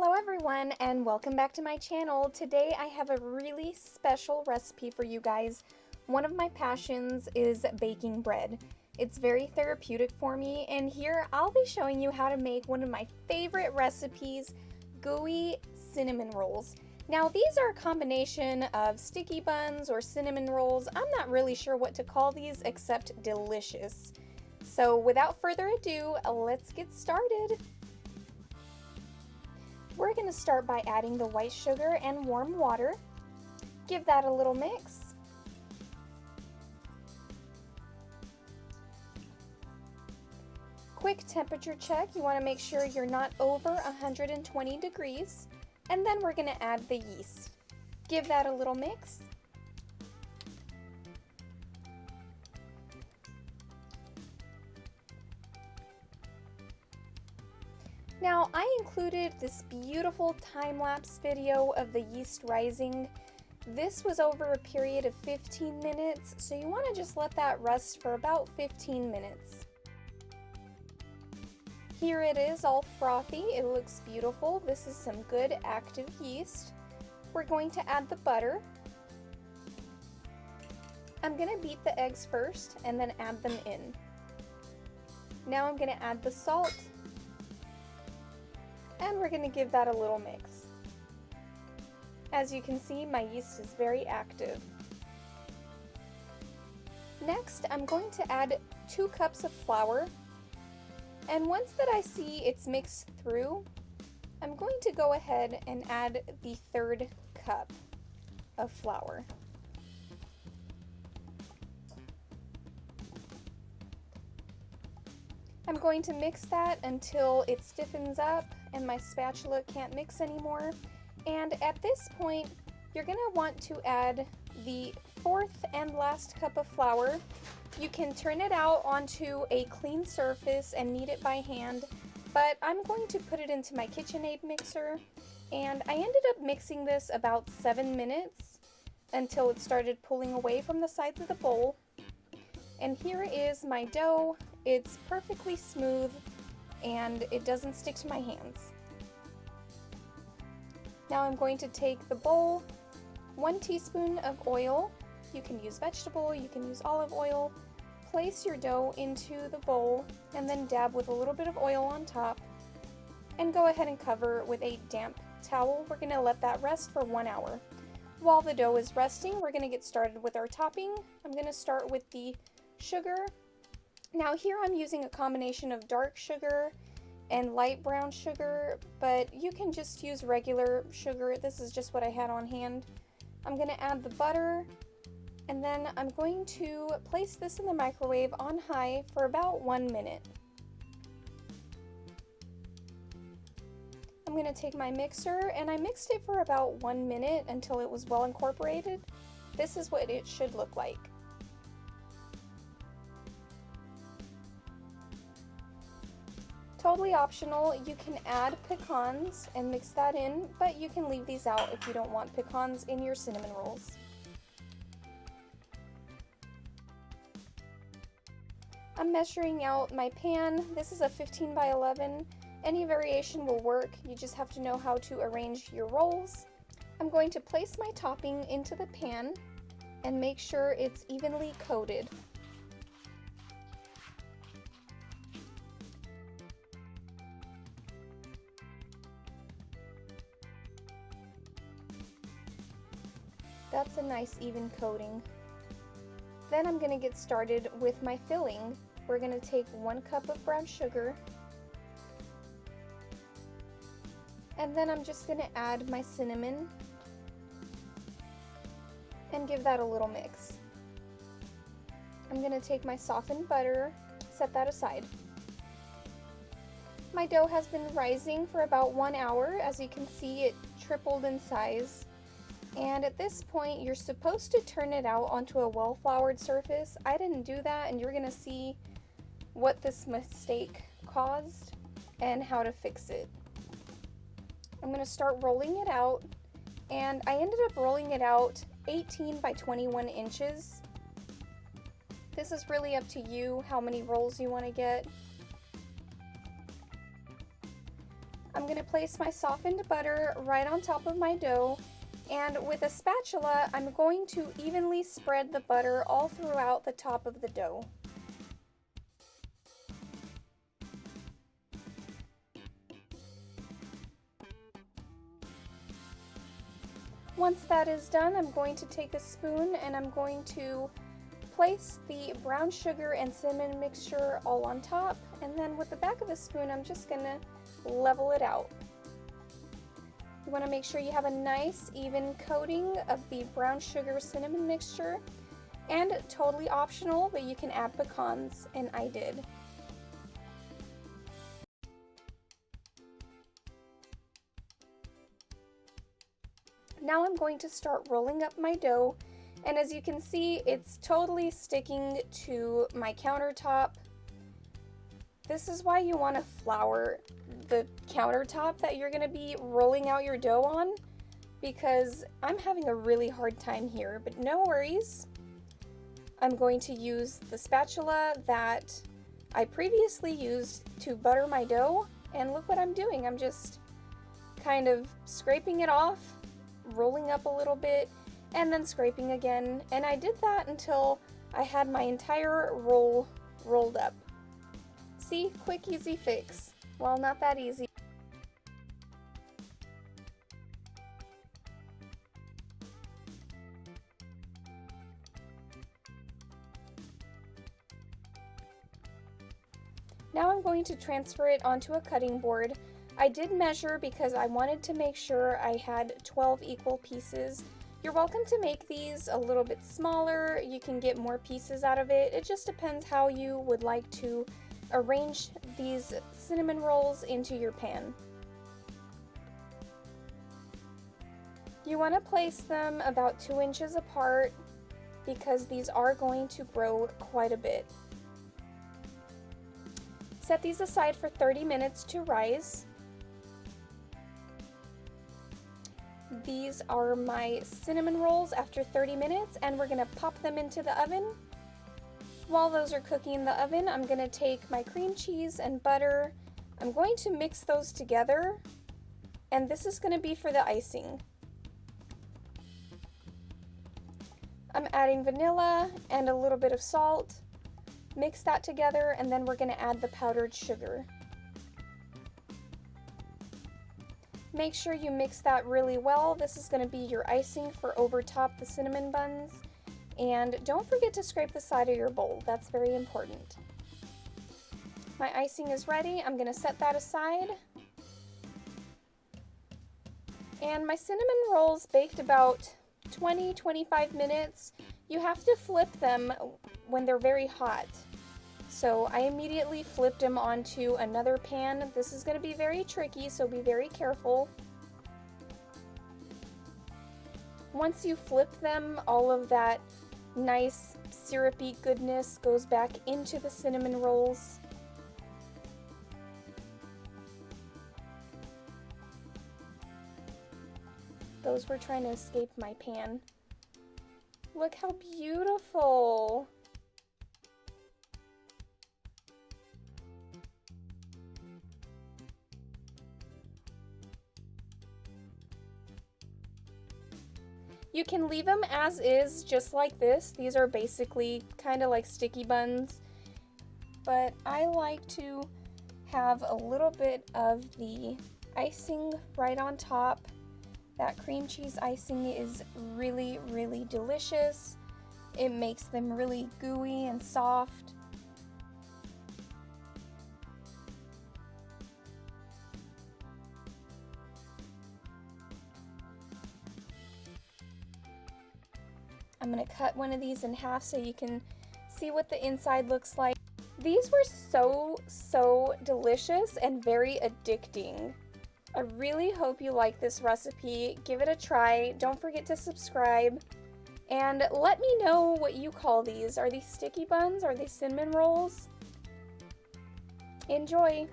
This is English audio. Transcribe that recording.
Hello everyone and welcome back to my channel. Today I have a really special recipe for you guys. One of my passions is baking bread. It's very therapeutic for me, and here I'll be showing you how to make one of my favorite recipes, gooey cinnamon rolls. Now these are a combination of sticky buns or cinnamon rolls. I'm not really sure what to call these except delicious. So without further ado, let's get started. We're going to start by adding the white sugar and warm water. Give that a little mix. Quick temperature check. You want to make sure you're not over 120 degrees. And then we're going to add the yeast. Give that a little mix. Now, I included this beautiful time-lapse video of the yeast rising. This was over a period of 15 minutes, so you want to just let that rest for about 15 minutes. Here it is, all frothy. It looks beautiful. This is some good active yeast. We're going to add the butter. I'm going to beat the eggs first and then add them in. Now I'm going to add the salt. And we're going to give that a little mix. As you can see, my yeast is very active. Next, I'm going to add 2 cups of flour. And once that I see it's mixed through, I'm going to go ahead and add the 3rd cup of flour. I'm going to mix that until it stiffens up and my spatula can't mix anymore. And at this point, you're going to want to add the 4th and last cup of flour. You can turn it out onto a clean surface and knead it by hand, but I'm going to put it into my KitchenAid mixer, and I ended up mixing this about 7 minutes until it started pulling away from the sides of the bowl. And here is my dough. It's perfectly smooth and it doesn't stick to my hands. Now I'm going to take the bowl, 1 teaspoon of oil. You can use vegetable, you can use olive oil. Place your dough into the bowl and then dab with a little bit of oil on top. And go ahead and cover with a damp towel. We're going to let that rest for 1 hour. While the dough is resting, we're going to get started with our topping. I'm going to start with the sugar. Now here I'm using a combination of dark sugar and light brown sugar, but you can just use regular sugar. This is just what I had on hand. I'm going to add the butter, and then I'm going to place this in the microwave on high for about 1 minute. I'm going to take my mixer, and I mixed it for about 1 minute until it was well incorporated. This is what it should look like. Totally optional. You can add pecans and mix that in, but you can leave these out if you don't want pecans in your cinnamon rolls. I'm measuring out my pan. This is a 15 by 11. Any variation will work. You just have to know how to arrange your rolls. I'm going to place my topping into the pan and make sure it's evenly coated. That's a nice even coating. Then I'm going to get started with my filling. We're going to take 1 cup of brown sugar, and then I'm just going to add my cinnamon and give that a little mix. I'm going to take my softened butter, set that aside. My dough has been rising for about 1 hour. As you can see, it tripled in size. And at this point, you're supposed to turn it out onto a well-floured surface. I didn't do that, and you're going to see what this mistake caused and how to fix it. I'm going to start rolling it out, and I ended up rolling it out 18 by 21 inches. This is really up to you how many rolls you want to get. I'm going to place my softened butter right on top of my dough, and with a spatula, I'm going to evenly spread the butter all throughout the top of the dough. Once that is done, I'm going to take a spoon and I'm going to place the brown sugar and cinnamon mixture all on top, and then with the back of the spoon, I'm just going to level it out. You want to make sure you have a nice even coating of the brown sugar cinnamon mixture, and totally optional, but you can add pecans, and I did. Now I'm going to start rolling up my dough, and as you can see, it's totally sticking to my countertop. This is why you want to flour the countertop that you're going to be rolling out your dough on, because I'm having a really hard time here, but no worries. I'm going to use the spatula that I previously used to butter my dough, and look what I'm doing. I'm just kind of scraping it off, rolling up a little bit, and then scraping again, and I did that until I had my entire roll rolled up. See? Quick, easy fix. Well, not that easy. Now I'm going to transfer it onto a cutting board. I did measure because I wanted to make sure I had 12 equal pieces. You're welcome to make these a little bit smaller. You can get more pieces out of it. It just depends how you would like to arrange these cinnamon rolls into your pan. You want to place them about 2 inches apart because these are going to grow quite a bit. Set these aside for 30 minutes to rise. These are my cinnamon rolls after 30 minutes, and we're going to pop them into the oven. While those are cooking in the oven, I'm going to take my cream cheese and butter. I'm going to mix those together, and this is going to be for the icing. I'm adding vanilla and a little bit of salt. Mix that together, and then we're going to add the powdered sugar. Make sure you mix that really well. This is going to be your icing for over top the cinnamon buns. And don't forget to scrape the side of your bowl. That's very important. My icing is ready. I'm going to set that aside. And my cinnamon rolls baked about 20-25 minutes. You have to flip them when they're very hot. So I immediately flipped them onto another pan. This is going to be very tricky, so be very careful. Once you flip them, all of that nice syrupy goodness goes back into the cinnamon rolls. Those were trying to escape my pan. Look how beautiful! You can leave them as is, just like this. These are basically kind of like sticky buns, but I like to have a little bit of the icing right on top. That cream cheese icing is really, really delicious. It makes them really gooey and soft. I'm going to cut one of these in half so you can see what the inside looks like. These were so delicious and very addicting. I really hope you like this recipe. Give it a try. Don't forget to subscribe. And let me know what you call these. Are these sticky buns? Are they cinnamon rolls? Enjoy!